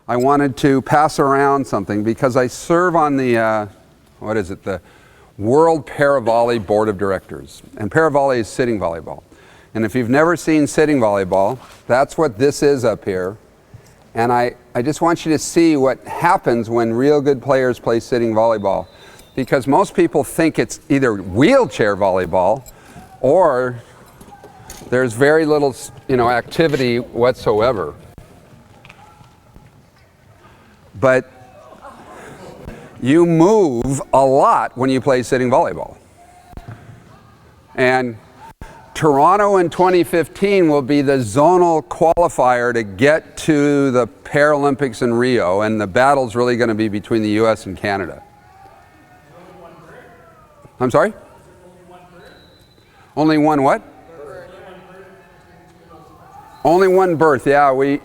I wanted to pass around something because I serve on the, the World Paravolley Board of Directors. And paravolley is sitting volleyball. And if you've never seen sitting volleyball, that's what this is up here. And I just want you to see what happens when real good players play sitting volleyball. Because most people think it's either wheelchair volleyball or there's very little, activity whatsoever. But you move a lot when you play sitting volleyball. And Toronto in 2015 will be the zonal qualifier to get to the Paralympics in Rio, and the battle's really going to be between the US and Canada. I'm sorry? Only one what? Only one berth, yeah. We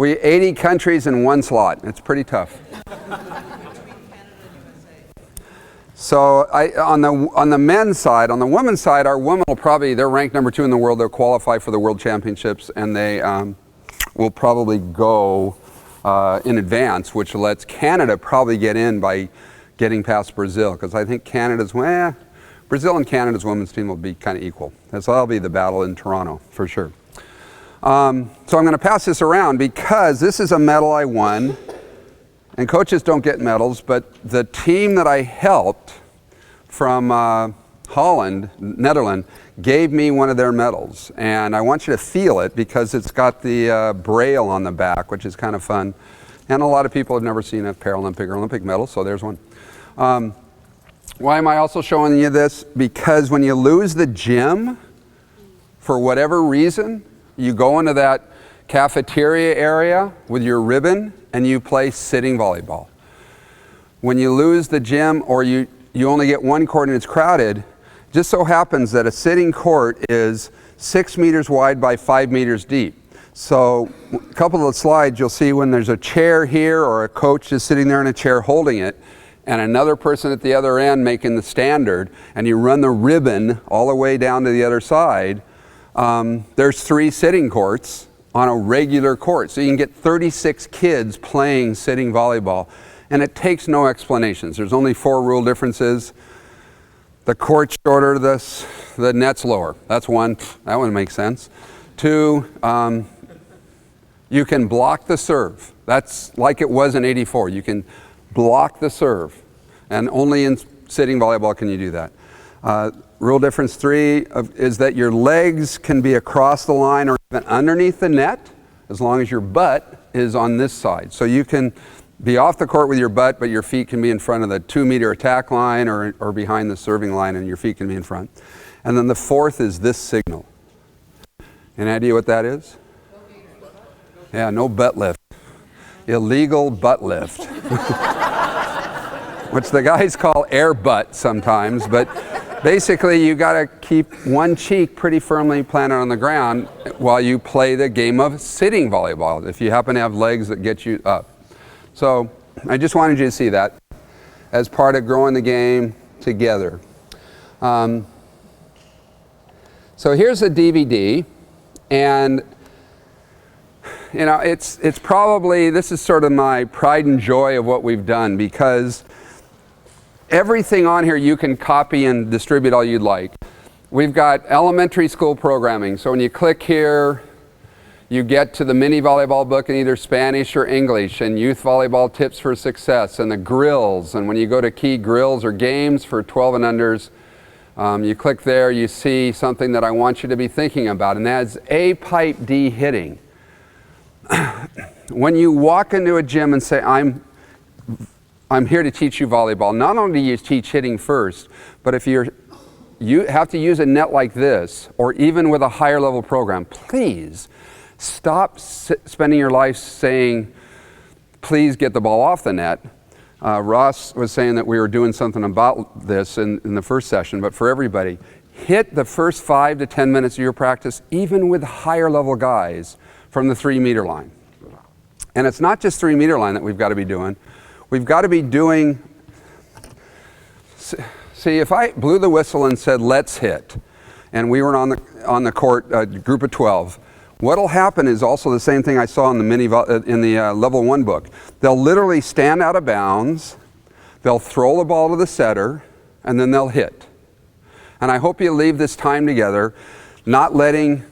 80 countries in one slot. It's pretty tough. So on the men's side, on the women's side, our women will they're ranked number 2 in the world. They'll qualify for the World Championships, and they will probably go in advance, which lets Canada probably get in by getting past Brazil, because I think Brazil and Canada's women's team will be kind of equal. So that'll be the battle in Toronto, for sure. So I'm going to pass this around because this is a medal I won. And coaches don't get medals, but the team that I helped from Holland, Netherlands, gave me one of their medals. And I want you to feel it because it's got the braille on the back, which is kind of fun. And a lot of people have never seen a Paralympic or Olympic medal, so there's one. Why am I also showing you this? Because when you lose the gym, for whatever reason, you go into that cafeteria area with your ribbon and you play sitting volleyball. When you lose the gym or you only get one court and it's crowded, just so happens that a sitting court is 6 meters wide by 5 meters deep. So a couple of the slides you'll see when there's a chair here or a coach is sitting there in a chair holding it and another person at the other end making the standard, and you run the ribbon all the way down to the other side, there's 3 sitting courts on a regular court. So you can get 36 kids playing sitting volleyball. And it takes no explanations. There's only 4 rule differences. The court's shorter, the net's lower. That's one. That one makes sense. 2, you can block the serve. That's like it was in '84. You can block the serve. And only in sitting volleyball can you do that. Rule difference 3 is that your legs can be across the line or even underneath the net as long as your butt is on this side. So you can be off the court with your butt, but your feet can be in front of the 2-meter attack line or behind the serving line, and your feet can be in front. And then the 4th is this signal. Any idea what that is? Yeah, no butt lift. Illegal butt lift. Which the guys call air butt sometimes, but basically, you got to keep one cheek pretty firmly planted on the ground while you play the game of sitting volleyball, if you happen to have legs that get you up. So I just wanted you to see that as part of growing the game together. So here's a DVD, and it's probably, this is sort of my pride and joy of what we've done, because everything on here you can copy and distribute all you'd like. We've got elementary school programming. So when you click here, you get to the mini volleyball book in either Spanish or English, and youth volleyball tips for success, and the grills. And when you go to key grills or games for 12 and unders, you click there, you see something that I want you to be thinking about, and that's A pipe D hitting. When you walk into a gym and say, I'm here to teach you volleyball, not only do you teach hitting first, but if you have to use a net like this, or even with a higher level program, please stop spending your life saying, please get the ball off the net. Ross was saying that we were doing something about this in the first session, but for everybody, hit the first 5 to 10 minutes of your practice, even with higher level guys, from the 3-meter line. And it's not just 3-meter line that we've got to be doing. We've got to be doing, see, if I blew the whistle and said, let's hit, and we were on the court, a group of 12, What'll happen is also the same thing I saw in the level 1 book. They'll literally stand out of bounds, they'll throw the ball to the setter, and then they'll hit. And I hope you leave this time together not letting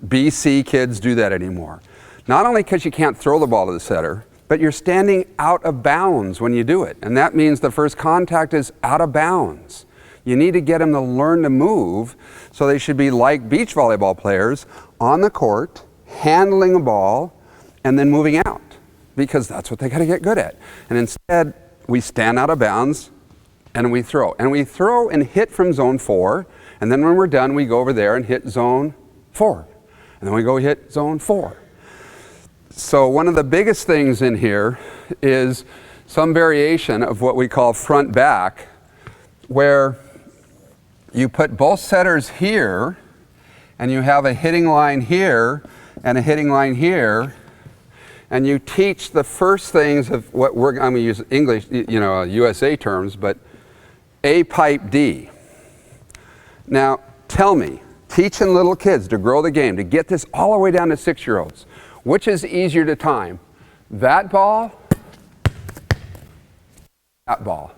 BC kids do that anymore. Not only because you can't throw the ball to the setter, but you're standing out of bounds when you do it. And that means the first contact is out of bounds. You need to get them to learn to move, so they should be like beach volleyball players on the court, handling a ball, and then moving out, because that's what they got to get good at. And instead, we stand out of bounds and we throw. And we throw and hit from zone 4, and then when we're done, we go over there and hit zone 4. And then we go hit zone 4. So one of the biggest things in here is some variation of what we call front back, where you put both setters here, and you have a hitting line here and a hitting line here, and you teach the first things of what I'm going to use English, USA terms, but A pipe D. Now, tell me, teaching little kids to grow the game, to get this all the way down to 6-year-olds, which is easier to time? That ball, that ball.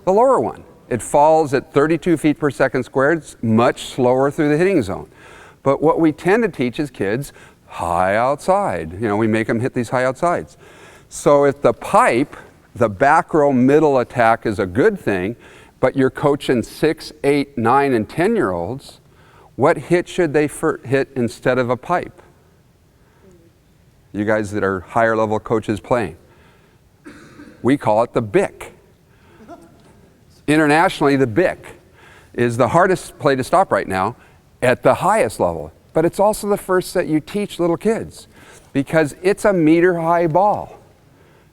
The lower one. It falls at 32 feet per second squared. It's much slower through the hitting zone. But what we tend to teach is kids high outside. We make them hit these high outsides. So if the pipe, the back row middle attack is a good thing, but you're coaching 6, 8, 9, and 10-year-olds, what hit should they hit instead of a pipe? You guys that are higher level coaches playing. We call it the BIC. Internationally, the BIC is the hardest play to stop right now at the highest level. But it's also the first that you teach little kids, because it's a meter-high ball.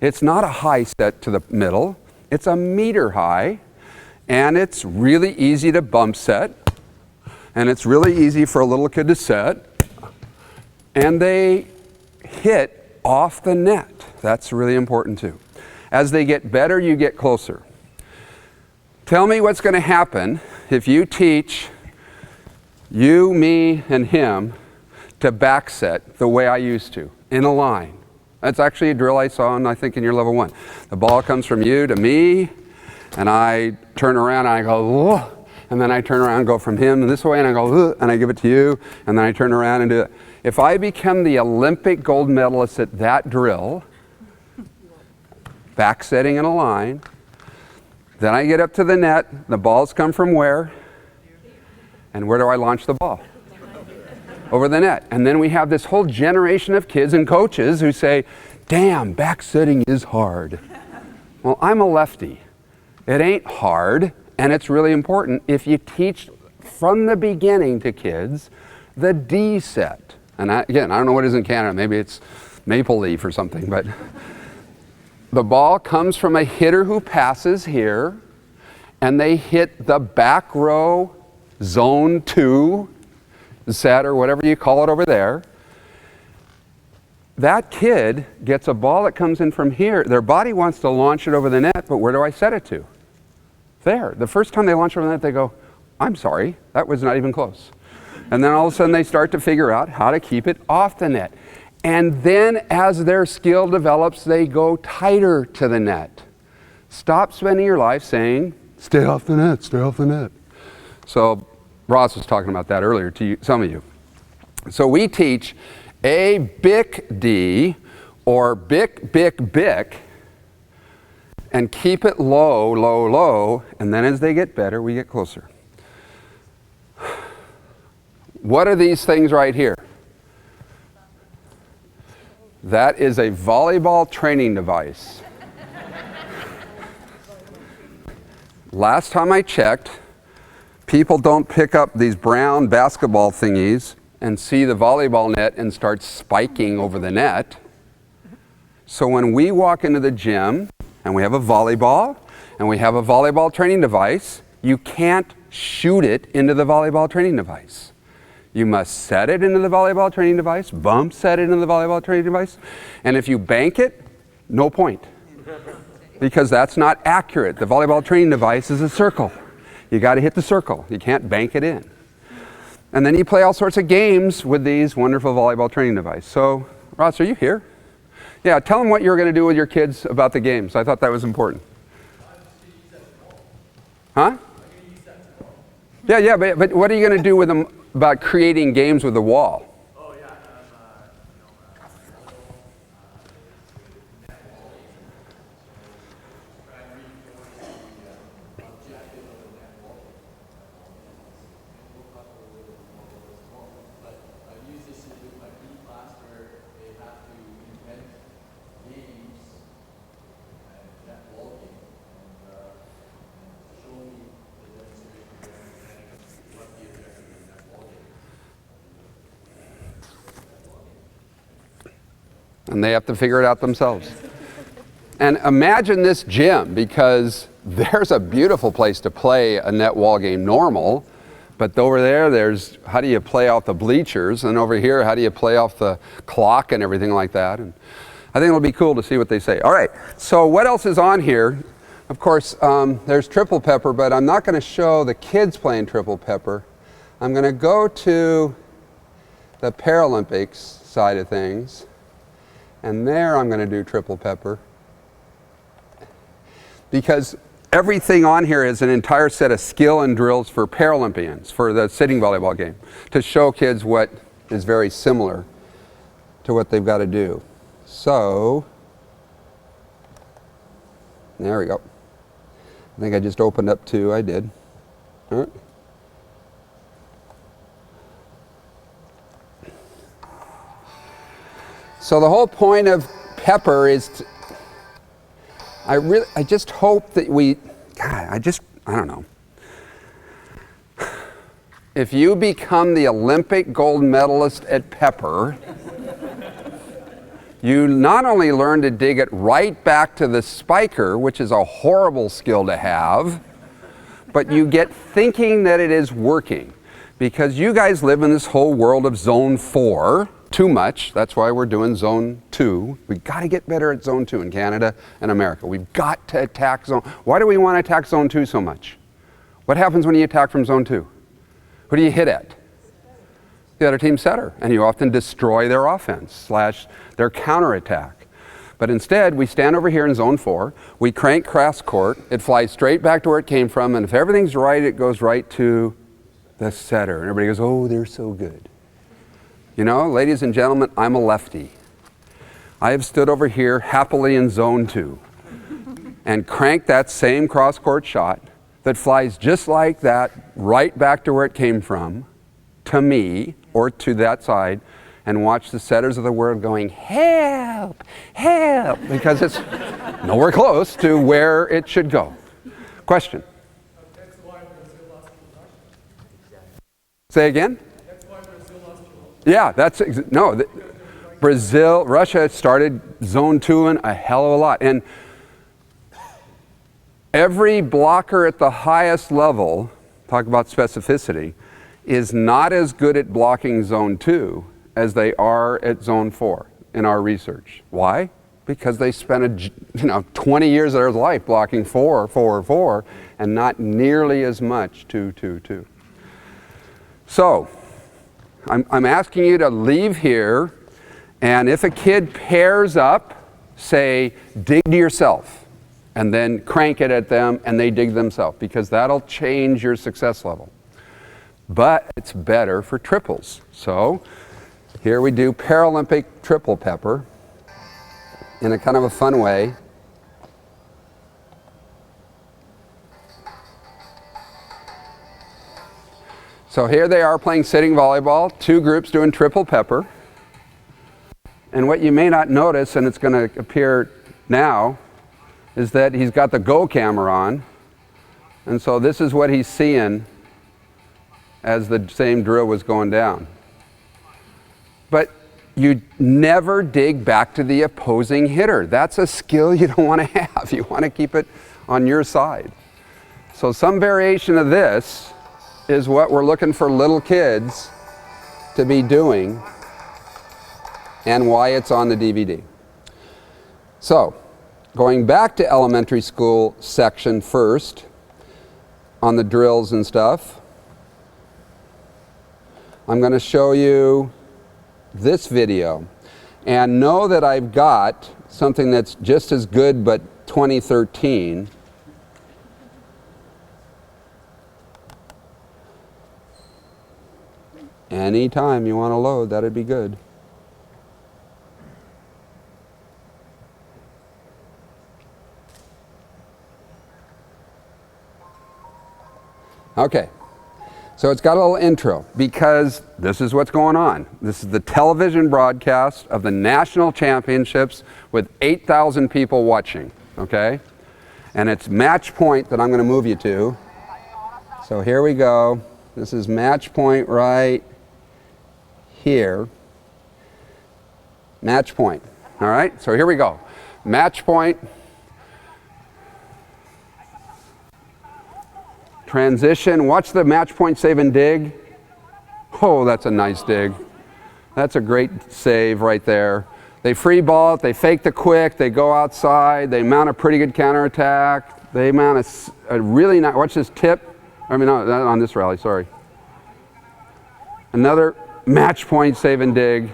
It's not a high set to the middle. It's a meter high, and it's really easy to bump set, and it's really easy for a little kid to set, and they hit off the net. That's really important too. As they get better, you get closer. Tell me what's going to happen if you teach you, me, and him to back set the way I used to, in a line. That's actually a drill I saw, I think, in your level 1. The ball comes from you to me, and I turn around and I go, whoa, and then I turn around and go from him this way, and I go, and I give it to you, and then I turn around and do it. If I become the Olympic gold medalist at that drill, back setting in a line, then I get up to the net, the balls come from where? And where do I launch the ball? Over the net. And then we have this whole generation of kids and coaches who say, damn, back setting is hard. Well, I'm a lefty. It ain't hard, and it's really important if you teach from the beginning to kids the D set. And again, I don't know what it is in Canada. Maybe it's maple leaf or something, but the ball comes from a hitter who passes here, and they hit the back row, zone 2, set, or whatever you call it over there. That kid gets a ball that comes in from here. Their body wants to launch it over the net, but where do I set it to? There. The first time they launch over the net, they go, I'm sorry, that was not even close. And then all of a sudden they start to figure out how to keep it off the net. And then as their skill develops, they go tighter to the net. Stop spending your life saying, stay off the net, stay off the net. So Ross was talking about that earlier to you, some of you. So we teach a BIC D or BIC, BIC, BIC, and keep it low, low, low, and then as they get better, we get closer. What are these things right here? That is a volleyball training device. Last time I checked, people don't pick up these brown basketball thingies and see the volleyball net and start spiking over the net. So when we walk into the gym and we have a volleyball and we have a volleyball training device, you can't shoot it into the volleyball training device. You must set it into the volleyball training device, bump set it into the volleyball training device, and if you bank it, no point. Because that's not accurate. The volleyball training device is a circle. You got to hit the circle. You can't bank it in. And then you play all sorts of games with these wonderful volleyball training devices. So, Ross, are you here? Yeah, tell them what you were going to do with your kids about the games. I thought that was important. Huh? Yeah, but what are you going to do with them about creating games with the wall? And they have to figure it out themselves. And imagine this gym, because there's a beautiful place to play a net wall game normal, but over there's how do you play off the bleachers, and over here, how do you play off the clock and everything like that. And I think it'll be cool to see what they say. All right, so what else is on here? Of course, there's triple pepper, but I'm not going to show the kids playing triple pepper. I'm going to go to the Paralympics side of things. And there I'm going to do triple pepper. Because everything on here is an entire set of skill and drills for Paralympians, for the sitting volleyball game, to show kids what is very similar to what they've got to do. So, there we go. I think I just opened up two. I did. All right. So the whole point of pepper is, I just hope that I don't know. If you become the Olympic gold medalist at pepper, you not only learn to dig it right back to the spiker, which is a horrible skill to have, but you get thinking that it is working. Because you guys live in this whole world of zone 4, too much. That's why we're doing zone 2. We've got to get better at zone 2 in Canada and America. We've got to attack zone. Why do we want to attack zone 2 so much? What happens when you attack from zone 2? Who do you hit at? The other team's setter. And you often destroy their offense / their counterattack. But instead, we stand over here in zone 4. We crank cross court. It flies straight back to where it came from. And if everything's right, it goes right to the setter. And everybody goes, oh, they're so good. You know, ladies and gentlemen, I'm a lefty. I have stood over here happily in zone 2 and cranked that same cross-court shot that flies just like that right back to where it came from, to me, or to that side, and watch the setters of the world going, help, help, because it's nowhere close to where it should go. Question? That's why Brazil lost to Russia. Say again? That's why Brazil lost to Yeah, Brazil, Russia started zone 2 in a hell of a lot. And every blocker at the highest level, talk about specificity, is not as good at blocking zone 2 as they are at zone 4 in our research. Why? Because they spent 20 years of their life blocking 4, 4, 4, and not nearly as much 2, 2, 2. So, I'm asking you to leave here, and if a kid pairs up, say, dig to yourself, and then crank it at them, and they dig themselves, because that'll change your success level. But it's better for triples. So, here we do Paralympic triple pepper in a kind of a fun way. So here they are playing sitting volleyball, 2 groups doing triple pepper. And what you may not notice, and it's going to appear now, is that he's got the Go camera on. And so this is what he's seeing as the same drill was going down. But you never dig back to the opposing hitter. That's a skill you don't want to have. You want to keep it on your side. So some variation of this is what we're looking for little kids to be doing and why it's on the DVD. So, going back to elementary school section first, on the drills and stuff, I'm going to show you this video. And know that I've got something that's just as good but 2013. Anytime you want to load, that'd be good. Okay, so it's got a little intro because this is what's going on. This is the television broadcast of the national championships with 8,000 people watching, okay? And it's match point that I'm going to move you to. So here we go. This is match point right here. Match point, all right? So here we go. Match point. Transition, watch the match point save and dig. Oh, that's a nice dig. That's a great save right there. They free ball it, they fake the quick, they go outside, they mount a pretty good counterattack. They mount a really nice, watch this tip. I mean, not on this rally, sorry. Another match point save and dig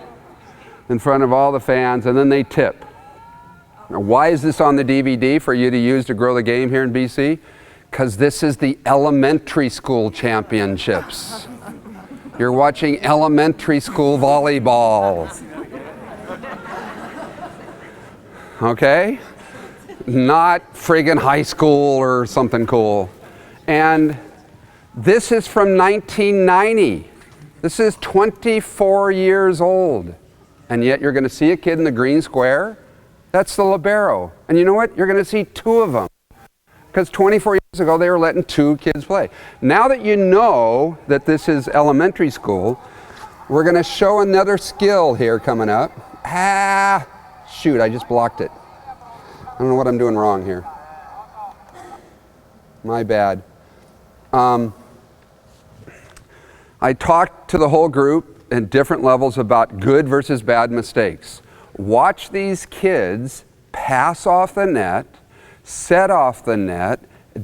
in front of all the fans, and then they tip. Now, why is this on the DVD for you to use to grow the game here in BC? Because this is the elementary school championships. You're watching elementary school volleyball. Okay? Not friggin' high school or something cool. And this is from 1990. This is 24 years old. And yet you're going to see a kid in the green square. That's the libero. And you know what? You're going to see two of them. Because 24 years ago, they were letting two kids play. Now that you know that this is elementary school, we're going to show another skill here coming up. Shoot, I just blocked it. I don't know what I'm doing wrong here. My bad. I talked to the whole group at different levels about good versus bad mistakes. Watch these kids pass off the net, set off the net,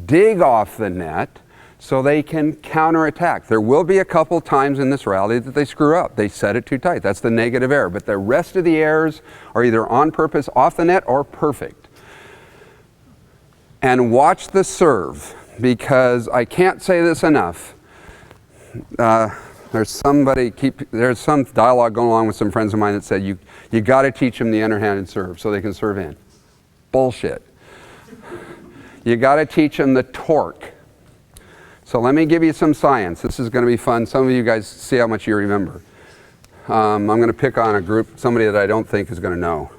dig off the net, so they can counterattack. There will be a couple times in this rally that they screw up. They set it too tight. That's the negative error. But the rest of the errors are either on purpose off the net or perfect. And watch the serve, because I can't say this enough. There's some dialogue going along with some friends of mine that said you got to teach them the underhanded serve so they can serve in. Bullshit. You got to teach them the torque. So let me give you some science. This is going to be fun. Some of you guys see how much you remember. I'm going to pick on a group, somebody that I don't think is going to know.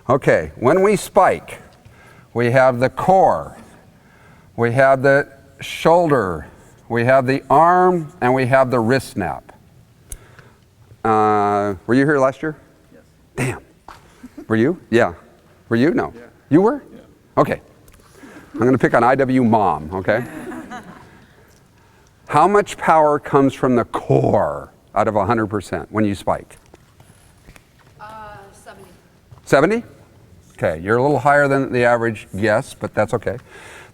Okay, when we spike, we have the core, we have the shoulder, we have the arm, and we have the wrist snap. Were you here last year? Yes. Damn. Were you? Yeah. Were you? No. Yeah. You were? Yeah. Okay. I'm going to pick on IW mom, okay? How much power comes from the core out of 100% when you spike? 70. 70? Okay, you're a little higher than the average, yes, but that's okay.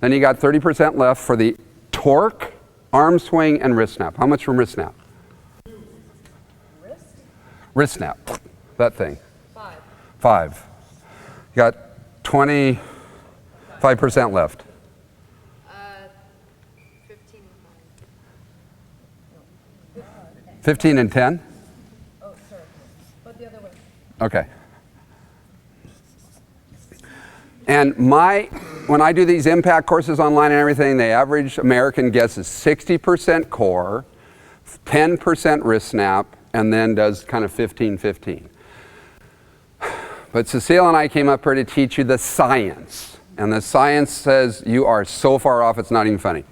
Then you got 30% left for the torque, arm swing, and wrist snap. How much from wrist snap? Wrist? Wrist snap, that thing. 5. 5. You got 25% left. 15 and 5. 15 and 10? Oh, sorry. But the other way. Okay. And when I do these impact courses online and everything, the average American gets is 60% core, 10% wrist snap, and then does kind of 15-15. But Cecile and I came up here to teach you the science. And the science says you are so far off, it's not even funny.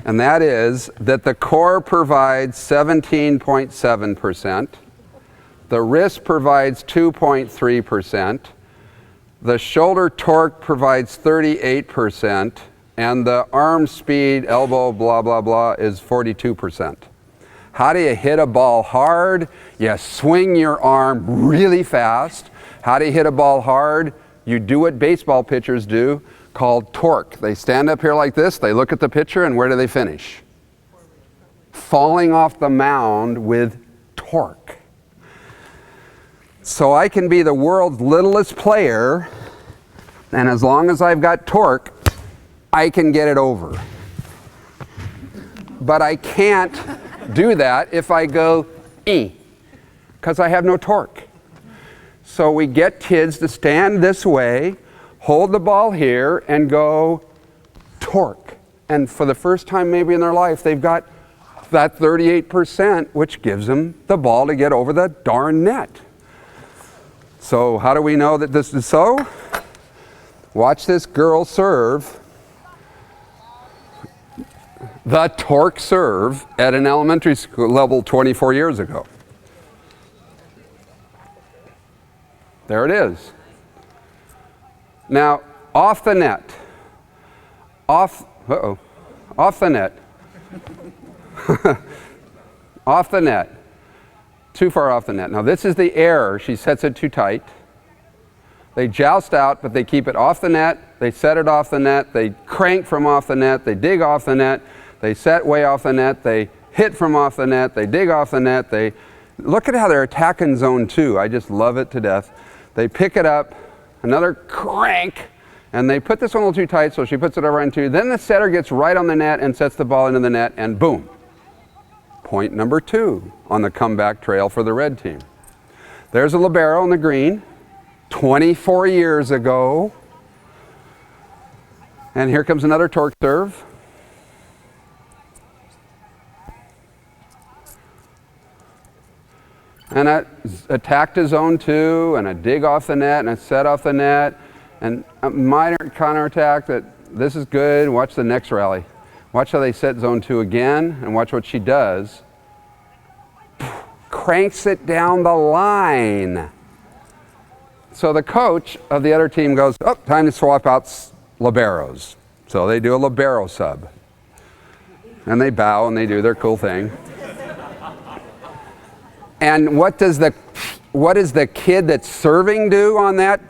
And that is that the core provides 17.7%, the wrist provides 2.3%, the shoulder torque provides 38%, and the arm speed, elbow, blah, blah, blah, is 42%. How do you hit a ball hard? You swing your arm really fast. How do you hit a ball hard? You do what baseball pitchers do, called torque. They stand up here like this, they look at the pitcher, and where do they finish? falling off the mound with torque. So I can be the world's littlest player, and as long as I've got torque, I can get it over. But I can't do that if I go because I have no torque. So we get kids to stand this way, hold the ball here, and go torque. And for the first time maybe in their life, they've got that 38%, which gives them the ball to get over the darn net. So how do we know that this is so? Watch this girl serve the torque serve at an elementary school level 24 years ago. There it is. Now, off the net. Off the net. Off the net. Too far off the net. Now, this is the error. She sets it too tight. They joust out, but they keep it off the net. They set it off the net. They crank from off the net. They dig off the net. They set way off the net. They hit from off the net. They dig off the net. They look at how they're attacking zone 2. I just love it to death. They pick it up, another crank, and they put this one a little too tight, so she puts it over on 2. Then the setter gets right on the net and sets the ball into the net, and boom. Point number 2 on the comeback trail for the red team. There's a libero on the green, 24 years ago. And here comes another torque serve. And a attack to zone 2, and a dig off the net, and a set off the net, and a minor counterattack that this is good. Watch the next rally. Watch how they set zone 2 again, and watch what she does. Cranks it down the line. So the coach of the other team goes, oh, time to swap out liberos. So they do a libero sub. And they bow and they do their cool thing. And what does the kid that's serving do on that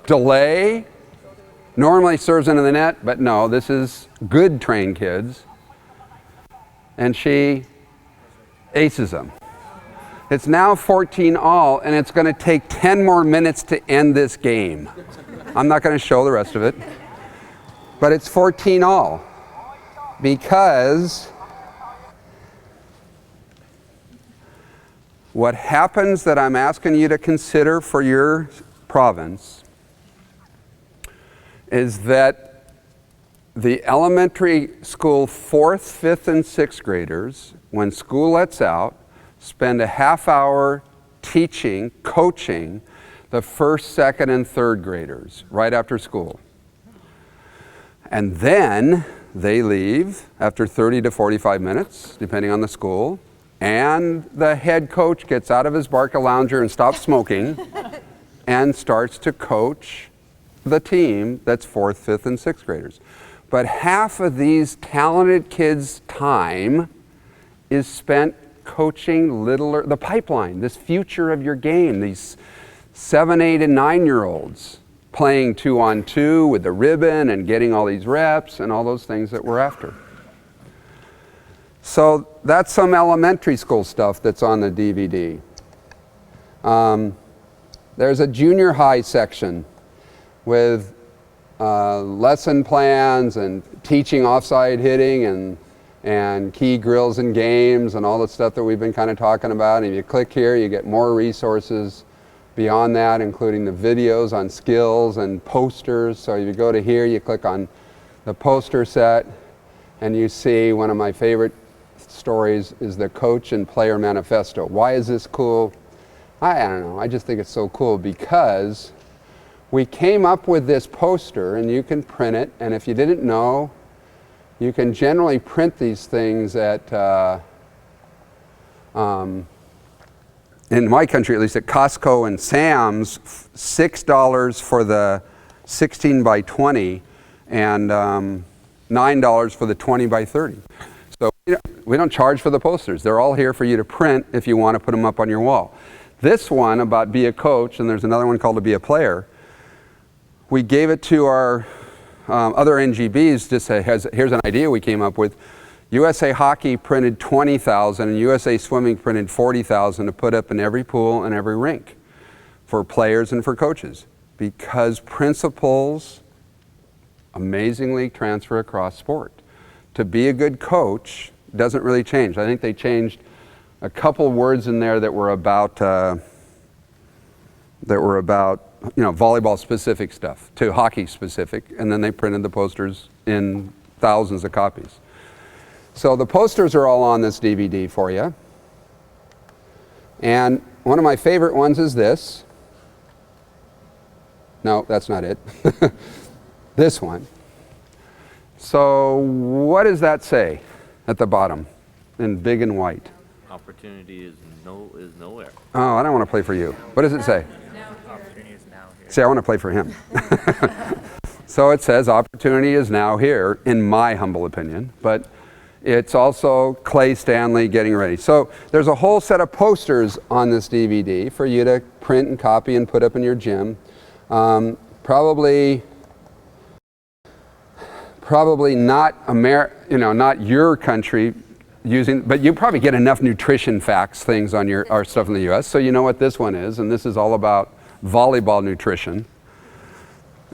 delay? Normally serves into the net, but no, this is good trained kids. And she aces them. It's now 14 all, and it's going to take 10 more minutes to end this game. I'm not going to show the rest of it. But it's 14 all. Because what happens that I'm asking you to consider for your province is that the elementary school 4th, 5th, and 6th graders, when school lets out, spend a half hour teaching, coaching the 1st, 2nd, and 3rd graders right after school. And then they leave after 30 to 45 minutes, depending on the school, and the head coach gets out of his Barca Lounger and stops smoking and starts to coach the team that's 4th, 5th, and 6th graders. But half of these talented kids' time is spent coaching the pipeline, this future of your game, these 7, 8, and 9-year-olds playing 2-on-2 with the ribbon and getting all these reps and all those things that we're after. So that's some elementary school stuff that's on the DVD. There's a junior high section with lesson plans and teaching offside hitting and key drills and games and all the stuff that we've been kind of talking about. And if you click here, you get more resources beyond that, including the videos on skills and posters. So if you go to here, you click on the poster set, and you see one of my favorite stories is the Coach and Player Manifesto. Why is this cool? I don't know. I just think it's so cool because we came up with this poster, and you can print it, and if you didn't know, you can generally print these things at, in my country at least, at Costco and Sam's, $6 for the 16 by 20 and $9 for the 20 by 30. So we don't charge for the posters. They're all here for you to print if you want to put them up on your wall. This one about be a coach, and there's another one called to be a player, we gave it to our other NGBs to say, here's an idea we came up with. USA Hockey printed 20,000 and USA Swimming printed 40,000 to put up in every pool and every rink for players and for coaches, because principles amazingly transfer across sport. To be a good coach doesn't really change. I think they changed a couple words in there that were about volleyball specific stuff to hockey specific, and then they printed the posters in thousands of copies. So the posters are all on this DVD for you. And one of my favorite ones is this. No, that's not it. This one. So what does that say at the bottom in big and white? Opportunity is nowhere. Oh, I don't want to play for you. What does it say? Opportunity is now here. See, I want to play for him. So it says opportunity is now here, in my humble opinion, but it's also Clay Stanley getting ready. So there's a whole set of posters on this DVD for you to print and copy and put up in your gym. Probably not not your country using, but you probably get enough nutrition facts things on our stuff in the U.S. So you know what this one is, and this is all about volleyball nutrition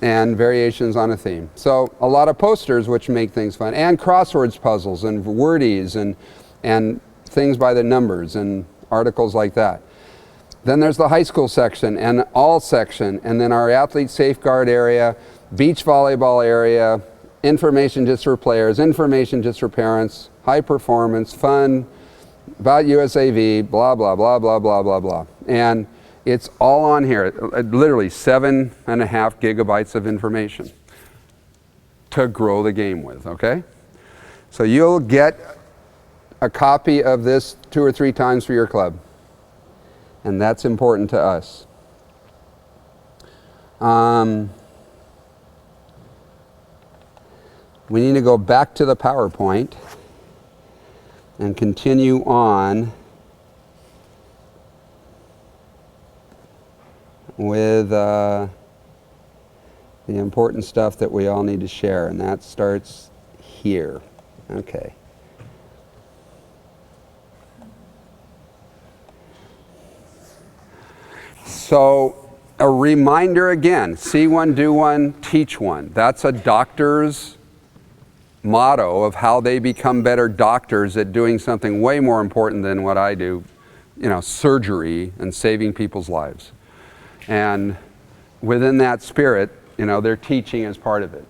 and variations on a theme. So a lot of posters which make things fun, and crosswords puzzles and wordies and things by the numbers and articles like that. Then there's the high school section and all section, and then our athlete safeguard area, beach volleyball area, information just for players, information just for parents, high performance, fun, about USAV, blah, blah, blah, blah, blah, blah, blah. And it's all on here, literally 7.5 gigabytes of information to grow the game with, okay? So you'll get a copy of this 2 or 3 times for your club. And that's important to us. We need to go back to the PowerPoint and continue on with the important stuff that we all need to share, and that starts here. Okay. So a reminder again, see one, do one, teach one. That's a doctor's motto of how they become better doctors at doing something way more important than what I do, surgery and saving people's lives. And within that spirit, their teaching is part of it.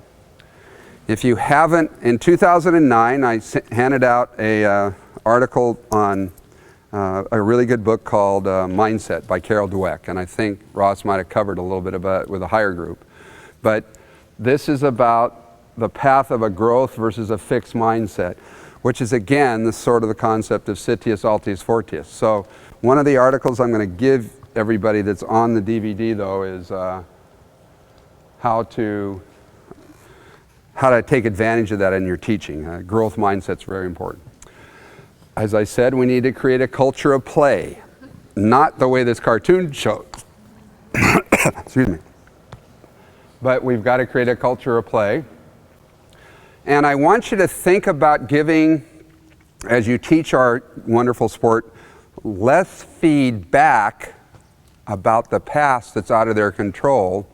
If you haven't, in 2009, I handed out a article on a really good book called Mindset by Carol Dweck, and I think Ross might have covered a little bit about it with a higher group. But this is about the path of a growth versus a fixed mindset, which is again the sort of the concept of Citius, Altius, Fortius. So one of the articles I'm going to give everybody that's on the DVD though is how to take advantage of that in your teaching. Growth mindset's very important. As I said, we need to create a culture of play, not the way this cartoon shows. Excuse me. But we've got to create a culture of play. And I want you to think about giving, as you teach our wonderful sport, less feedback about the past that's out of their control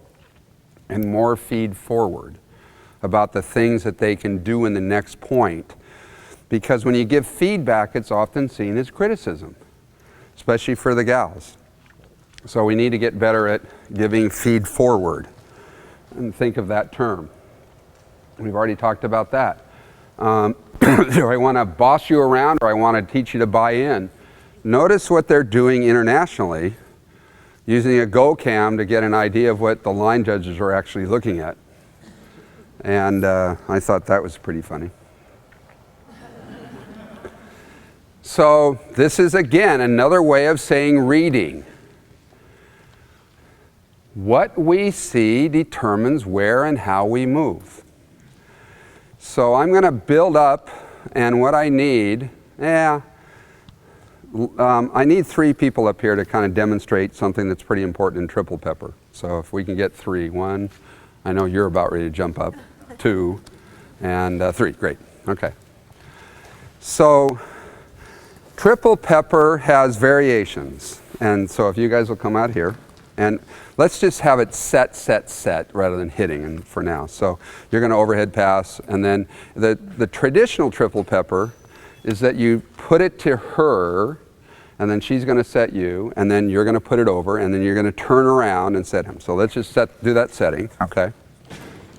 and more feed forward about the things that they can do in the next point. Because when you give feedback, it's often seen as criticism, especially for the gals. So we need to get better at giving feed forward, and think of that term. We've already talked about that. Do I want to boss you around, or I want to teach you to buy in? Notice what they're doing internationally, using a Go Cam to get an idea of what the line judges are actually looking at. And I thought that was pretty funny. So this is again another way of saying reading. What we see determines where and how we move. So I'm going to build up, and what I need, I need 3 people up here to kind of demonstrate something that's pretty important in triple pepper. So if we can get 3. 1, I know you're about ready to jump up. 2, and 3. Great. Okay. So triple pepper has variations. And so if you guys will come out here, and let's just have it set, set, set rather than hitting and for now. So you're going to overhead pass, and then the traditional triple pepper is that you put it to her, and then she's going to set you, and then you're going to put it over, and then you're going to turn around and set him. So let's just do that setting, okay?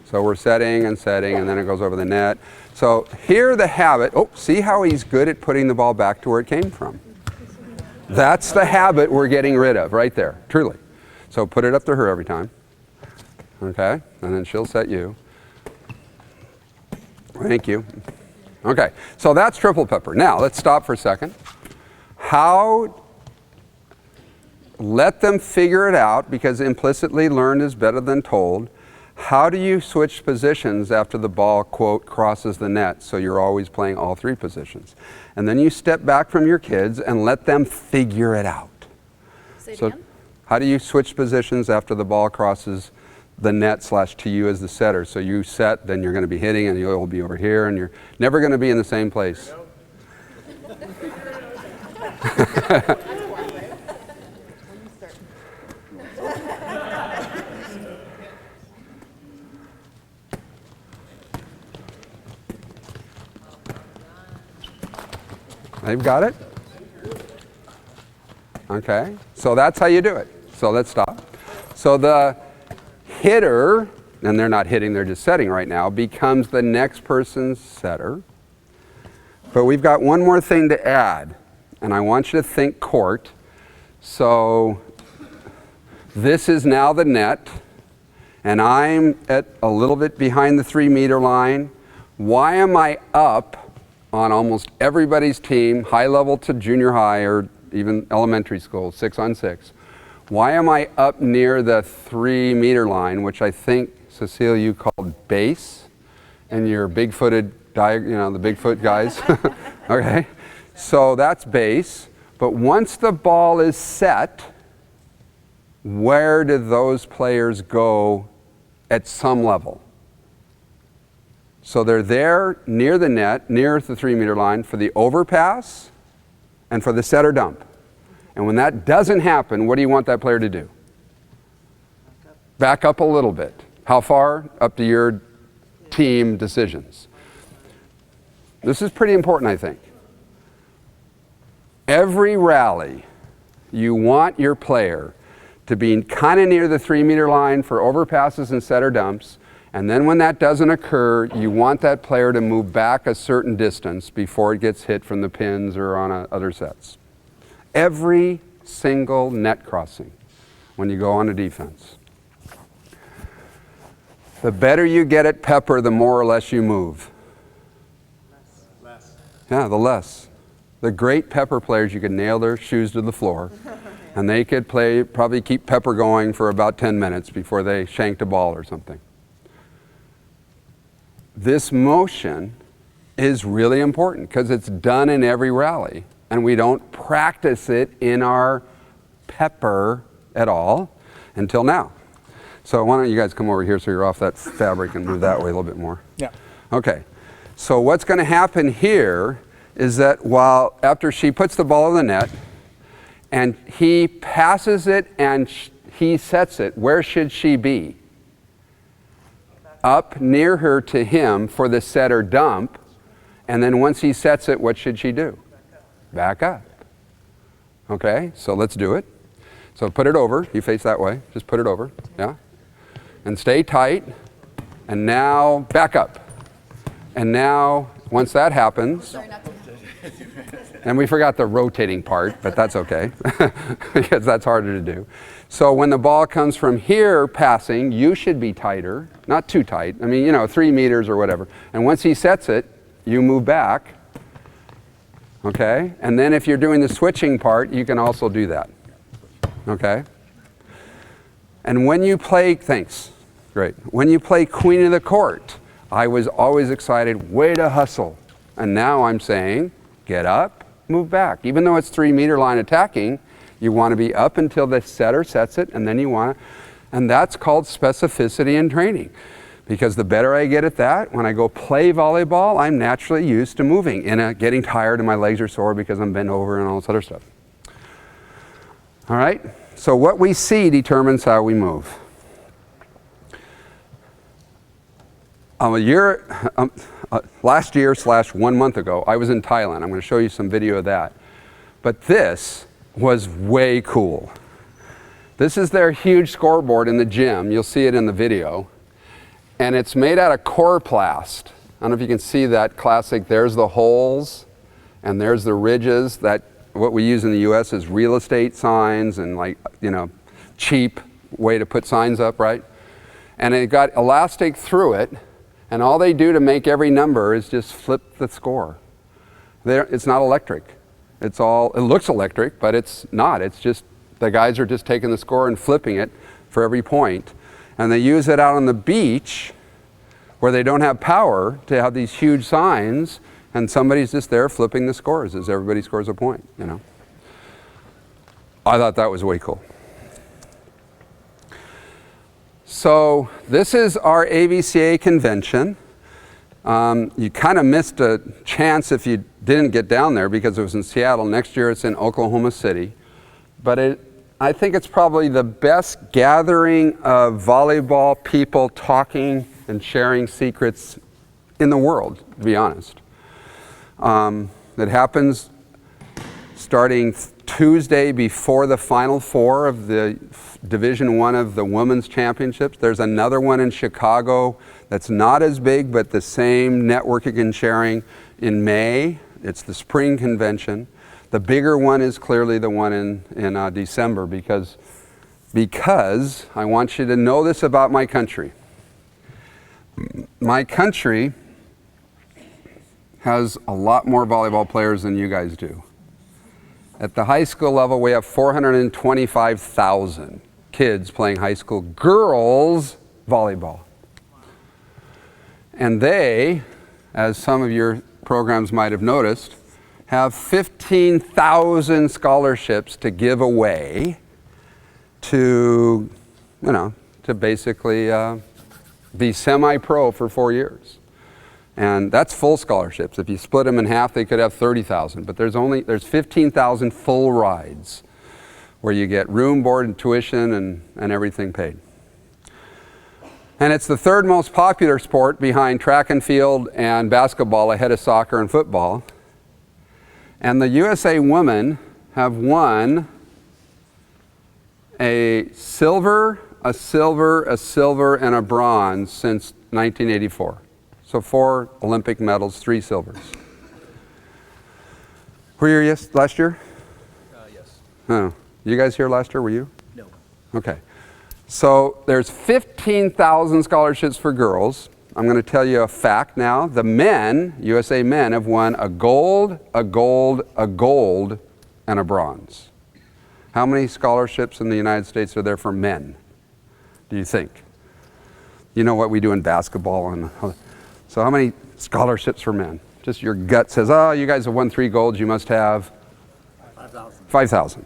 So we're setting, and then it goes over the net. So here the habit, oh, see how he's good at putting the ball back to where it came from? That's the habit we're getting rid of right there, truly. So put it up to her every time, okay? And then she'll set you. Thank you. Okay, so that's triple pepper. Now, let's stop for a second. Let them figure it out, because implicitly learned is better than told. How do you switch positions after the ball, quote, crosses the net, so you're always playing all three positions? And then you step back from your kids and let them figure it out. Say it So, again. how do you switch positions after the ball crosses the net / to you as the setter? So you set, then you're going to be hitting, and you'll be over here, and you're never going to be in the same place. They've got it? Okay, so that's how you do it. So let's stop. So the hitter, and they're not hitting, they're just setting right now, becomes the next person's setter. But we've got one more thing to add, and I want you to think court. So this is now the net, and I'm at a little bit behind the 3-meter line. Why am I up on almost everybody's team, high level to junior high or even elementary school, 6-on-6? Why am I up near the 3-meter line, which I think, Cecile, you called base, and your big-footed, the Bigfoot guys? Okay, so that's base. But once the ball is set, where do those players go at some level? So they're there near the net, near the 3-meter line for the overpass and for the set or dump. And when that doesn't happen, what do you want that player to do? Back up a little bit. How far? Up to your team decisions. This is pretty important, I think. Every rally, you want your player to be kind of near the 3-meter line for overpasses and set or dumps. And then when that doesn't occur, you want that player to move back a certain distance before it gets hit from the pins or on other sets. Every single net crossing when you go on a defense. The better you get at pepper, the more or less you move. Less. Yeah, the less. The great pepper players, you could nail their shoes to the floor, and they could probably keep pepper going for about 10 minutes before they shanked a ball or something. This motion is really important because it's done in every rally, and we don't practice it in our pepper at all until now. So why don't you guys come over here so you're off that fabric and move that way a little bit more. Yeah. Okay, so what's going to happen here is that after she puts the ball in the net and he passes it and he sets it, where should she be? Up near her to him for the set or dump, and then once he sets it, what should she do? Back up. Okay, so let's do it. So put it over, you face that way, just put it over, yeah? And stay tight, and now back up. And now, once that happens, and we forgot the rotating part, but that's okay, because that's harder to do. So when the ball comes from here passing, you should be tighter, not too tight. I mean, 3 meters or whatever. And once he sets it, you move back, okay? And then if you're doing the switching part, you can also do that, okay? And when you play, thanks, great. When you play queen of the court, I was always excited, way to hustle. And now I'm saying, get up, move back. Even though it's 3-meter line attacking, you want to be up until the setter sets it, and then you want to, and that's called specificity in training. Because the better I get at that, when I go play volleyball, I'm naturally used to moving and getting tired and my legs are sore because I'm bent over and all this other stuff. All right? So what we see determines how we move. Last year / 1 month ago, I was in Thailand. I'm going to show you some video of that. But this was way cool. This is their huge scoreboard in the gym. You'll see it in the video. And it's made out of coroplast. I don't know if you can see that classic. There's the holes and there's the ridges. That what we use in the US is real estate signs and cheap way to put signs up, right? And it got elastic through it. And all they do to make every number is just flip the score. It's not electric. It looks electric, but it's not. It's just, the guys are just taking the score and flipping it for every point. And they use it out on the beach where they don't have power to have these huge signs, and somebody's just there flipping the scores as everybody scores a point, I thought that was way cool. So this is our AVCA convention. You kind of missed a chance if you didn't get down there because it was in Seattle. Next year it's in Oklahoma City. But I think it's probably the best gathering of volleyball people talking and sharing secrets in the world, to be honest. It happens starting Tuesday before the Final Four of the Division I of the Women's Championships. There's another one in Chicago that's not as big, but the same networking and sharing in May. It's the spring convention. The bigger one is clearly the one in December because I want you to know this about my country. My country has a lot more volleyball players than you guys do. At the high school level, we have 425,000 kids playing high school girls volleyball. And they, as some of your programs might have noticed, have 15,000 scholarships to give away to basically be semi-pro for 4 years. And that's full scholarships. If you split them in half, they could have 30,000. But there's 15,000 full rides where you get room, board, and tuition and everything paid. And it's the third most popular sport behind track and field and basketball ahead of soccer and football. And the USA women have won a silver, a silver, a silver, and a bronze since 1984. So 4 Olympic medals, 3 silvers. Were you here last year? Yes. Oh. You guys here last year, were you? No. Okay. So there's 15,000 scholarships for girls. I'm going to tell you a fact now. The men, USA men, have won a gold, a gold, a gold, and a bronze. How many scholarships in the United States are there for men, do you think? You know what we do in basketball and... So how many scholarships for men? Just your gut says, oh, you guys have won 3 golds, you must have 5,000. 5,000.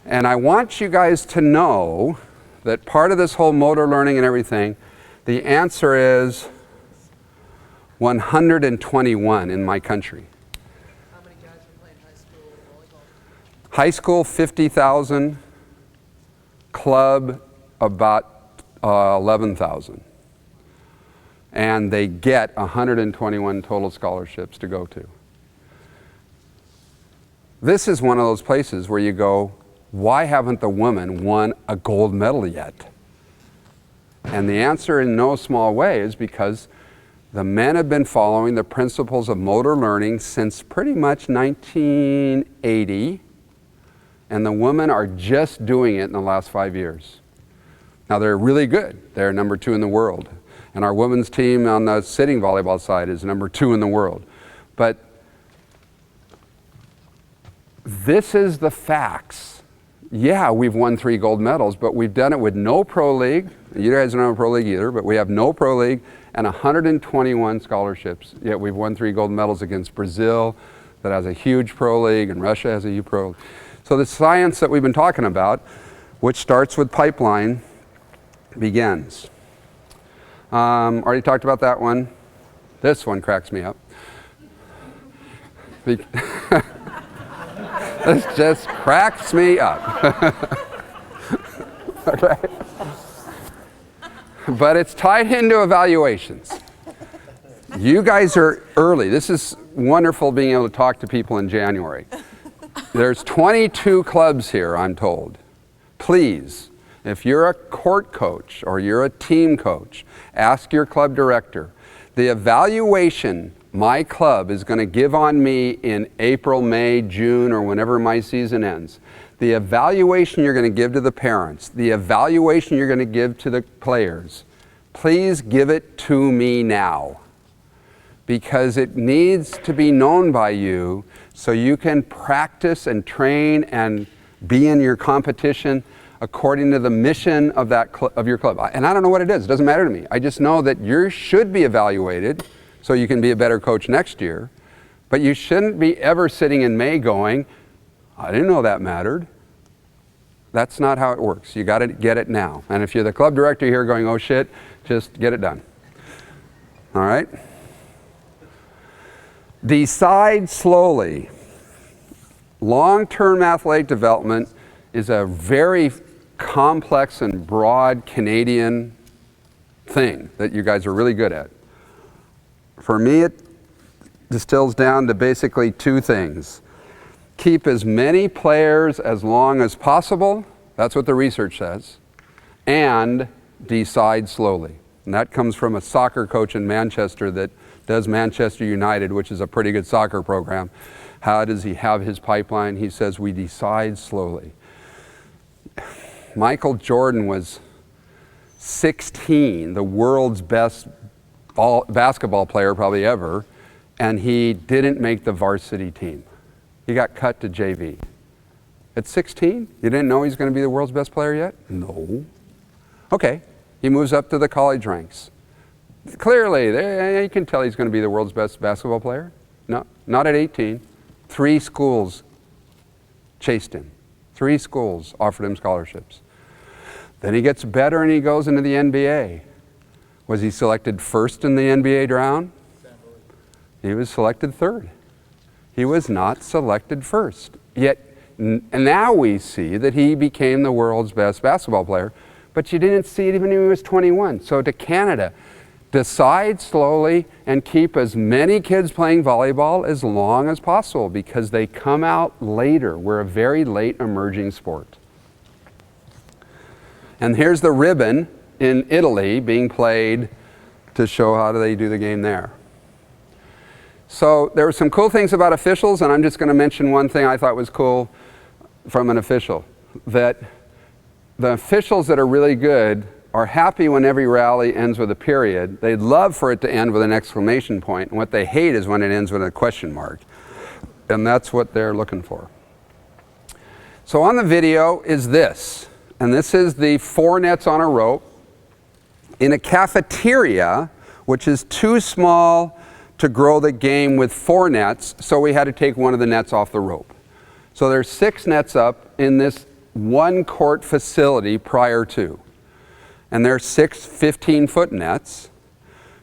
And I want you guys to know that part of this whole motor learning and everything, the answer is 121 in my country. How many guys are playing high school volleyball? High school, 50,000. Club, about 11,000. And they get 121 total scholarships to go to. This is one of those places where you go, why haven't the women won a gold medal yet? And the answer in no small way is because the men have been following the principles of motor learning since pretty much 1980, and the women are just doing it in the last 5 years. Now they're really good. They're number 2 in the world. And our women's team on the sitting volleyball side is number 2 in the world. But this is the facts. Yeah, we've won 3 gold medals, but we've done it with no pro league. You guys don't have a pro league either, but we have no pro league and 121 scholarships. Yet we've won 3 gold medals against Brazil that has a huge pro league, and Russia has a huge pro league. So the science that we've been talking about, which starts with pipeline, begins. Already talked about that one. This one cracks me up. This just cracks me up. Okay. But it's tied into evaluations. You guys are early. This is wonderful being able to talk to people in January. There's 22 clubs here, I'm told. Please, if you're a court coach or you're a team coach, ask your club director. The evaluation my club is going to give on me in April, May, June, or whenever my season ends, the evaluation you're going to give to the parents, the evaluation you're going to give to the players, please give it to me now. Because it needs to be known by you so you can practice and train and be in your competition according to the mission of of your club. And I don't know what it is. It doesn't matter to me. I just know that you should be evaluated so you can be a better coach next year. But you shouldn't be ever sitting in May going, I didn't know that mattered. That's not how it works. You got to get it now. And if you're the club director here going, oh shit, just get it done. All right? Decide slowly. Long-term athletic development is a very complex and broad Canadian thing that you guys are really good at. For me, it distills down to basically two things. Keep as many players as long as possible, that's what the research says, and decide slowly. And that comes from a soccer coach in Manchester that does Manchester United, which is a pretty good soccer program. How does he have his pipeline? He says, we decide slowly. Michael Jordan was 16, the world's best basketball player probably ever, and he didn't make the varsity team. He got cut to JV. At 16, you didn't know he's going to be the world's best player yet? No. Okay, he moves up to the college ranks. Clearly, you can tell he's going to be the world's best basketball player. No, not at 18. 3 schools chased him. 3 schools offered him scholarships. Then he gets better and he goes into the NBA. Was he selected first in the NBA round? He was selected third. He was not selected first. Yet now we see that he became the world's best basketball player, but you didn't see it even when he was 21. So to Canada, decide slowly and keep as many kids playing volleyball as long as possible because they come out later. We're a very late emerging sport. And here's the ribbon in Italy being played to show how do they do the game there. So there were some cool things about officials, and I'm just going to mention one thing I thought was cool from an official, that the officials that are really good are happy when every rally ends with a period. They'd love for it to end with an exclamation point, and what they hate is when it ends with a question mark. And that's what they're looking for. So on the video is this, and this is the 4 nets on a rope in a cafeteria, which is too small to grow the game with 4 nets, so we had to take one of the nets off the rope. So there's 6 nets up in this 1-court facility prior to. And there's 6 15-foot nets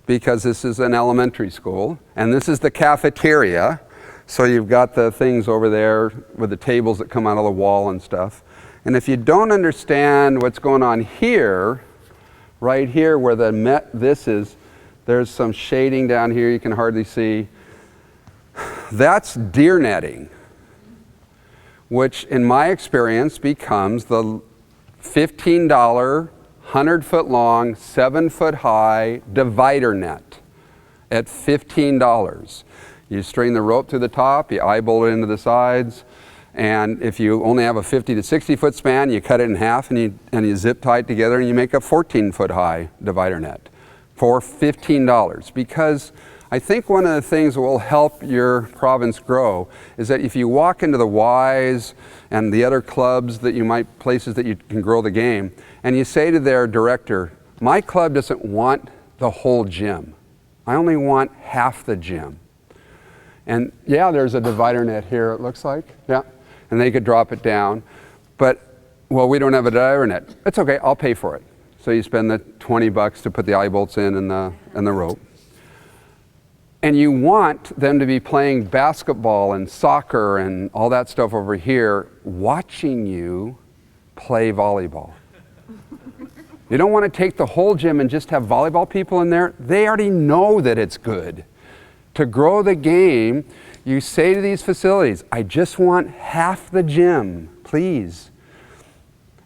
because this is an elementary school. And this is the cafeteria. So you've got the things over there with the tables that come out of the wall and stuff. And if you don't understand what's going on here, right here where this is, there's some shading down here you can hardly see. That's deer netting, which in my experience becomes the $15 100-foot long, 7-foot high divider net at $15. You string the rope to the top, you eyeball it into the sides, and if you only have a 50 to 60 foot span, you cut it in half and you zip tie it together and you make a 14-foot high divider net for $15. Because I think one of the things that will help your province grow is that if you walk into the Y's and the other clubs that you might, places that you can grow the game, and you say to their director, my club doesn't want the whole gym. I only want half the gym. And yeah, there's a divider net here, it looks like. Yeah, and they could drop it down. But, well, we don't have a divider net. It's okay, I'll pay for it. So you spend the 20 bucks to put the eye bolts in and the rope. And you want them to be playing basketball and soccer and all that stuff over here, watching you play volleyball. You don't want to take the whole gym and just have volleyball people in there. They already know that it's good. To grow the game, you say to these facilities, I just want half the gym, please.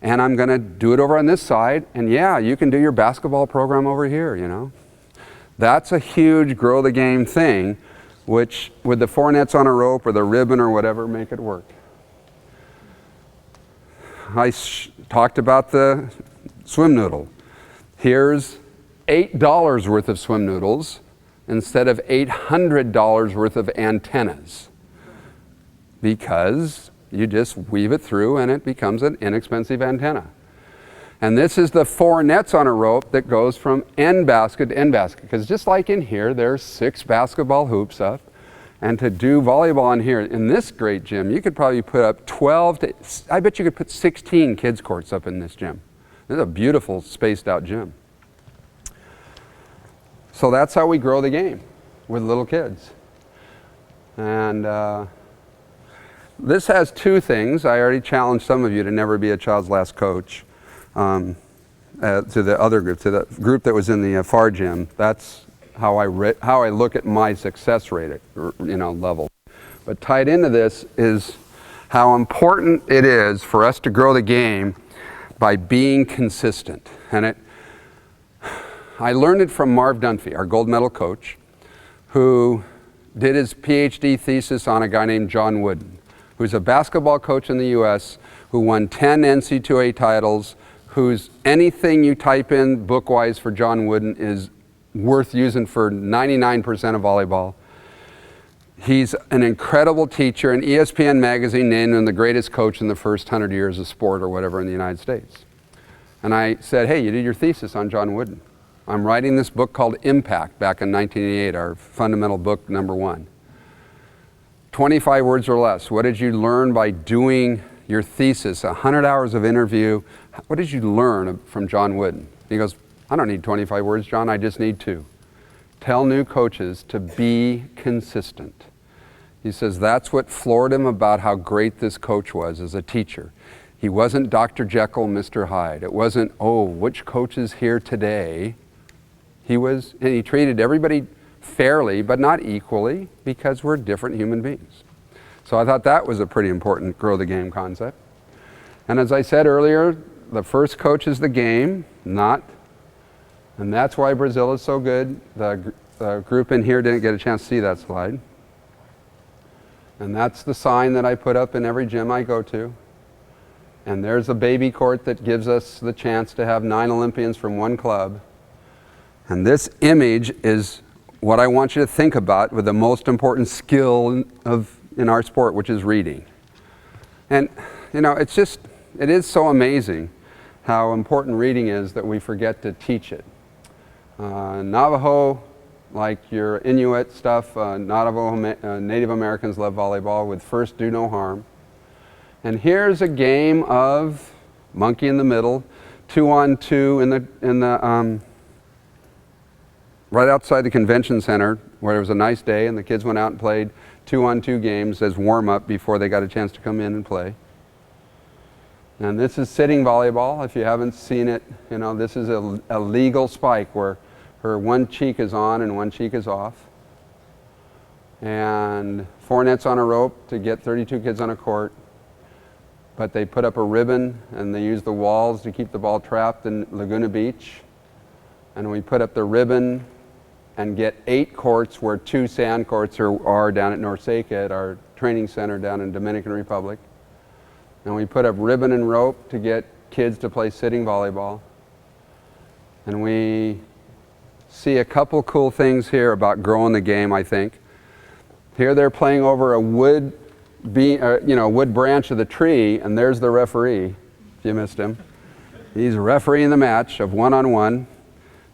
And I'm going to do it over on this side. And yeah, you can do your basketball program over here, you know. That's a huge grow the game thing, which with the 4 nets on a rope or the ribbon or whatever, make it work. I talked about the swim noodle. Here's $8 worth of swim noodles instead of $800 worth of antennas, because you just weave it through and it becomes an inexpensive antenna. And this is the 4 nets on a rope that goes from end basket to end basket, because just like in here, there's 6 basketball hoops up. And to do volleyball in here, in this great gym, you could probably put up 12 to, I bet you could put 16 kids courts up in this gym. This is a beautiful spaced out gym. So that's how we grow the game with little kids. And this has 2 things. I already challenged some of you to never be a child's last coach. To the other group, to the group that was in the FAR gym. That's how I look at my success rate, level. But tied into this is how important it is for us to grow the game by being consistent. And I learned it from Marv Dunphy, our gold medal coach, who did his PhD thesis on a guy named John Wooden, who's a basketball coach in the US, who won 10 NCAA titles, whose anything you type in book-wise for John Wooden is worth using for 99% of volleyball. He's an incredible teacher, and ESPN magazine named him the greatest coach in the first 100 years of sport or whatever in the United States. And I said, hey, you did your thesis on John Wooden. I'm writing this book called Impact back in 1988, our fundamental book #1. 25 words or less. What did you learn by doing your thesis, 100 hours of interview? What did you learn from John Wooden? He goes, I don't need 25 words, John, I just need 2. Tell new coaches to be consistent. He says that's what floored him about how great this coach was as a teacher. He wasn't Dr. Jekyll, Mr. Hyde. It wasn't, oh, which coach is here today? And he treated everybody fairly, but not equally, because we're different human beings. So I thought that was a pretty important grow the game concept. And as I said earlier, the first coach is the game, and that's why Brazil is so good. The group in here didn't get a chance to see that slide. And that's the sign that I put up in every gym I go to. And there's a baby court that gives us the chance to have 9 Olympians from one club. And this image is what I want you to think about with the most important skill in our sport, which is reading. And it is so amazing how important reading is that we forget to teach it. Navajo, like your Inuit stuff, Native Americans love volleyball with first do no harm. And here's a game of monkey in the middle, 2-on-2 right outside the convention center, where it was a nice day and the kids went out and played 2-on-2 games as warm-up before they got a chance to come in and play. And this is sitting volleyball. If you haven't seen it, this is a legal spike where her one cheek is on and one cheek is off. And 4 nets on a rope to get 32 kids on a court. But they put up a ribbon and they use the walls to keep the ball trapped in Laguna Beach. And we put up the ribbon and get 8 courts where 2 sand courts are down at Norseca at our training center down in Dominican Republic. And we put up ribbon and rope to get kids to play sitting volleyball. And we see a couple cool things here about growing the game, I think. Here they're playing over a wood branch of the tree, and there's the referee, if you missed him. He's refereeing the match of 1-on-1.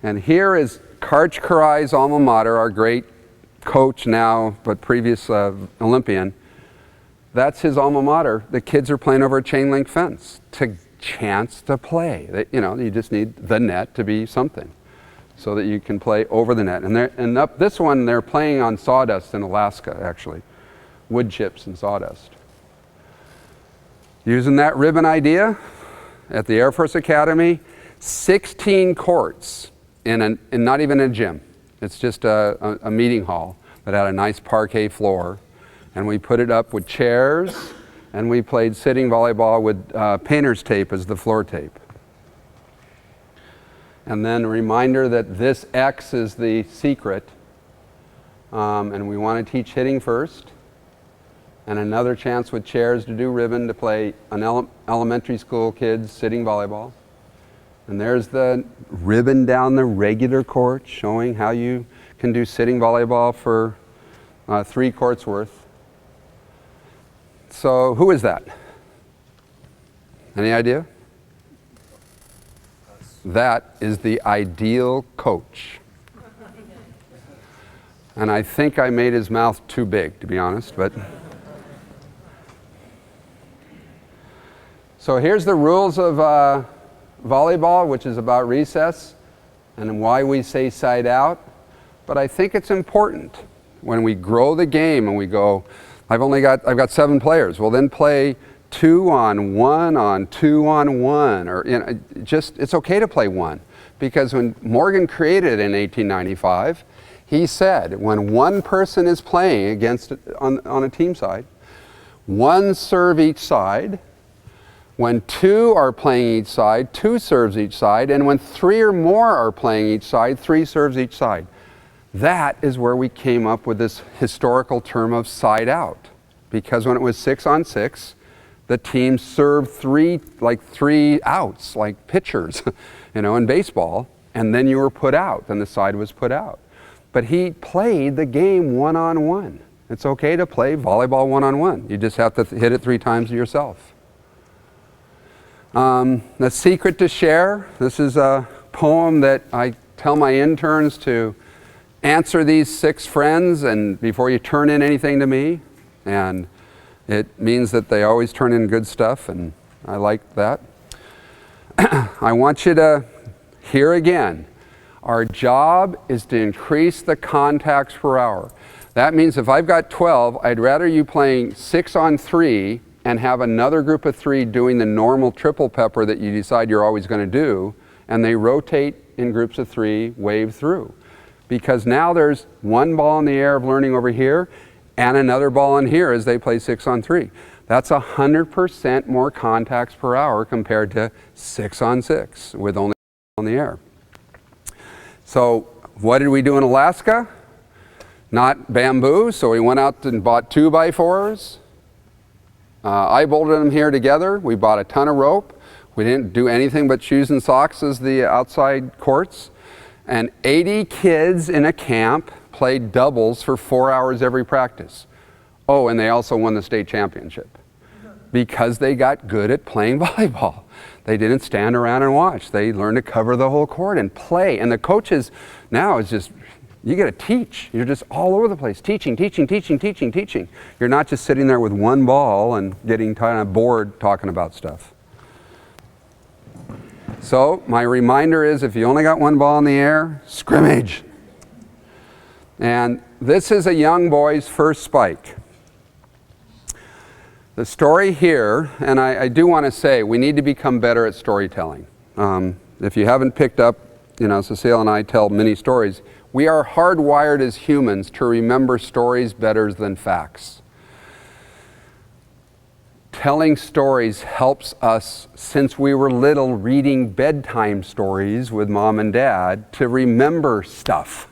And here is Karch Karai's alma mater, our great coach now, but previous Olympian. That's his alma mater. The kids are playing over a chain link fence to chance to play. You just need the net to be something so that you can play over the net. And up this one, they're playing on sawdust in Alaska, actually. Wood chips and sawdust. Using that ribbon idea at the Air Force Academy, 16 courts in not even a gym. It's just a meeting hall that had a nice parquet floor. And we put it up with chairs, and we played sitting volleyball with painter's tape as the floor tape. And then a reminder that this X is the secret, and we want to teach hitting first. And another chance with chairs to do ribbon to play an elementary school kids sitting volleyball. And there's the ribbon down the regular court showing how you can do sitting volleyball for 3 courts worth. So who is that? Any idea? That is the ideal coach. And I think I made his mouth too big, to be honest, but. So here's the rules of volleyball, which is about recess and why we say side out. But I think it's important when we grow the game and we go, I've got 7 players. Well, then play 2 on 1 on 2 on 1, or it's okay to play 1, because when Morgan created it in 1895, he said when one person is playing on a team side, 1 serve each side. When 2 are playing each side, 2 serves each side, and when 3 or more are playing each side, 3 serves each side. That is where we came up with this historical term of side out, because when it was 6 on 6, the team served 3 outs, like pitchers, in baseball, and then you were put out, then the side was put out. But he played the game 1-on-1. It's okay to play volleyball 1-on-1. You just have to hit it 3 times yourself. The secret to share. This is a poem that I tell my interns to answer these 6 friends and before you turn in anything to me. And it means that they always turn in good stuff, and I like that. I want you to hear again. Our job is to increase the contacts per hour. That means if I've got 12, I'd rather you playing 6 on 3 and have another group of 3 doing the normal triple pepper that you decide you're always going to do, and they rotate in groups of 3, wave through. Because now there's 1 ball in the air of learning over here, and another ball in here as they play 6 on 3. That's 100% more contacts per hour compared to 6 on 6 with only on the air. So what did we do in Alaska? Not bamboo, so we went out and bought 2x4s. I bolted them here together. We bought a ton of rope. We didn't do anything but shoes and socks as the outside courts. And 80 kids in a camp played doubles for 4 hours every practice. Oh, and they also won the state championship because they got good at playing volleyball. They didn't stand around and watch. They learned to cover the whole court and play. And the coaches now is just, you got to teach. You're just all over the place, teaching. You're not just sitting there with 1 ball and getting kind of bored talking about stuff. So my reminder is, if you only got 1 ball in the air, scrimmage. And this is a young boy's first spike. The story here, and I do want to say, we need to become better at storytelling. If you haven't picked up, Cecile and I tell many stories. We are hardwired as humans to remember stories better than facts. Telling stories helps us, since we were little, reading bedtime stories with mom and dad, to remember stuff.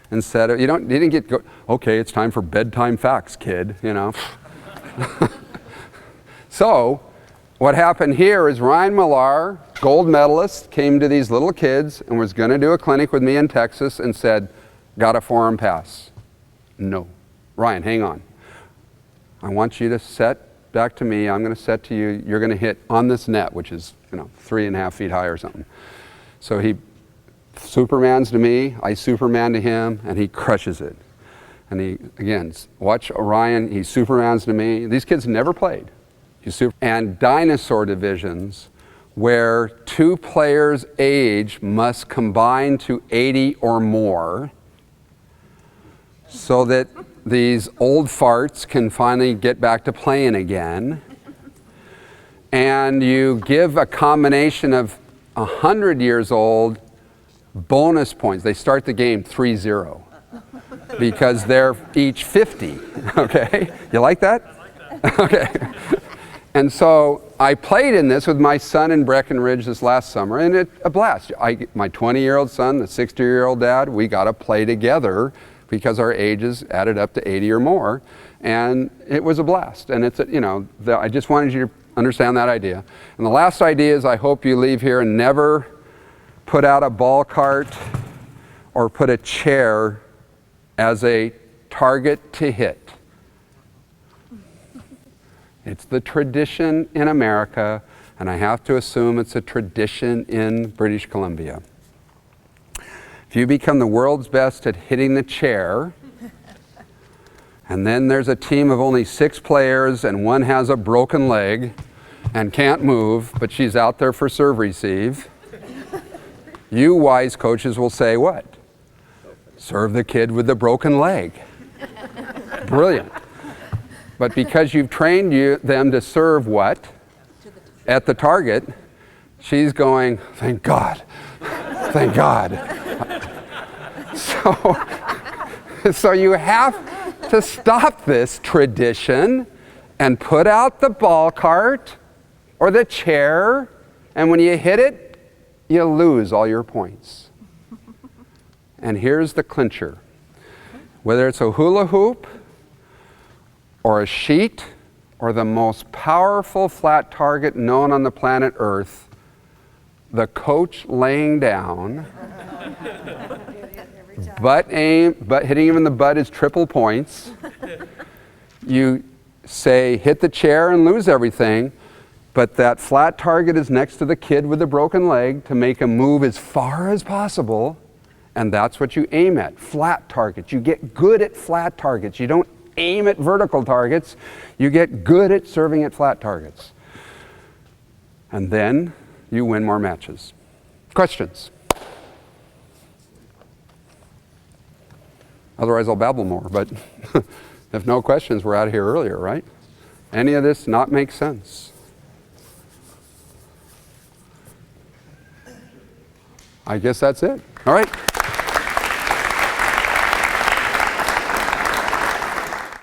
Instead of, you didn't get, okay, it's time for bedtime facts, kid, So, what happened here is Ryan Millar, gold medalist, came to these little kids and was going to do a clinic with me in Texas and said, got a forearm pass. No. Ryan, hang on. I want you to set back to me. I'm going to set to you. You're going to hit on this net, which is 3.5 feet high or something. So he Supermans to me, I Superman to him, and he crushes it. And he, again, watch Orion, he Supermans to me. These kids never played. And dinosaur divisions where two players' age must combine to 80 or more so that these old farts can finally get back to playing again. And you give a combination of 100 years old bonus points. They start the game 3-0 because they're each 50, okay? You like that? Okay. And so I played in this with my son in Breckenridge this last summer, and it's a blast. My 20-year-old son, the 60-year-old dad, we got to play together because our ages added up to 80 or more, and it was a blast. And it's, I just wanted you to understand that idea. And the last idea is I hope you leave here and never put out a ball cart or put a chair as a target to hit. It's the tradition in America, and I have to assume it's a tradition in British Columbia. If you become the world's best at hitting the chair, and then there's a team of only 6 players and one has a broken leg and can't move, but she's out there for serve receive, you wise coaches will say what? Serve the kid with the broken leg. Brilliant. But because you've trained them to serve what? At the target, she's going, thank God, thank God. So you have to stop this tradition and put out the ball cart or the chair, and when you hit it, you lose all your points. And here's the clincher. Whether it's a hula hoop or a sheet or the most powerful flat target known on the planet Earth, the coach laying down, but hitting him in the butt is triple points. You say hit the chair and lose everything, but that flat target is next to the kid with the broken leg to make him move as far as possible, and that's what you aim at, flat targets. You get good at flat targets. You don't aim at vertical targets. You get good at serving at flat targets. And then you win more matches. Questions? Otherwise I'll babble more, but if no questions, we're out of here earlier, right? Any of this not make sense? I guess that's it. All right.